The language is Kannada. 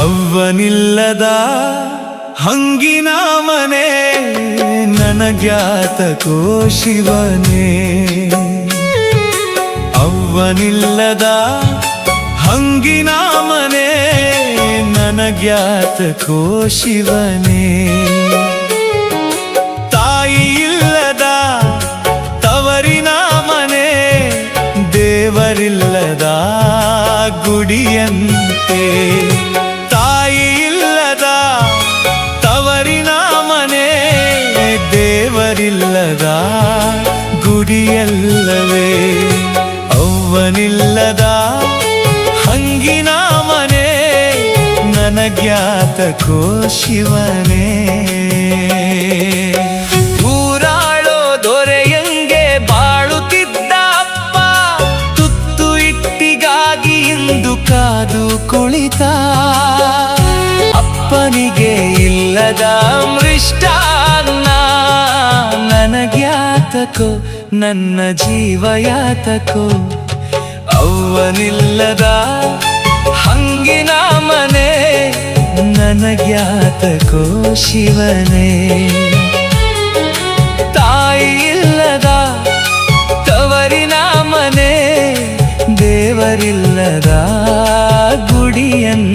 ಅವ್ವನಿಲ್ಲದ ಹಂಗಿನ ಮನೆ ನನಗ್ಯಾತಕೋ ಶಿವನೇ. ಅವ್ವನಿಲ್ಲದ ಹಂಗಿನ ಮನೆ ನನಗ್ಯಾತಕೋ ಶಿವನೇ. ತಾಯಿ ಇಲ್ಲದ ತವರಿನ ಮನೆ ದೇವರಿಲ್ಲದ ಗುಡಿಯಂತೆ. ತಾಯಿ ಇಲ್ಲದ ತವರಿನ ಮನೆ ದೇವರಿಲ್ಲದ ಗುಡಿಯಲ್ಲವೇ. ಅವ್ವನಿಲ್ಲದ ಹಂಗಿನ ಮನೆ ನನಗ್ಯಾತಕೋ ಶಿವನೇ. ಊರಾಳೋ ದೊರೆಯಂಗೆ ಬಾಳುತ್ತಿದ್ದ ಅಪ್ಪ ತುತ್ತು ಇಟ್ಟಿಗಾಗಿ ಇಂದು ಕಾದು ಕುಳಿತ. ಅಪ್ಪನಿಗೆ ಇಲ್ಲದ ಮೃಷ್ಟಾನ್ನ ನನಗ್ಯಾತಕೋ ನನ್ನ ಜೀವಯಾತಕೋ. ಅವ್ವನಿಲ್ಲದ ಹಂಗಿನ ಮನೆ ನನಗ್ಯಾತಕೋ ಶಿವನೇ. ತಾಯಿ ಇಲ್ಲದ ತವರಿನ ಮನೆ ದೇವರಿಲ್ಲದ ಗುಡಿಯನ್ನ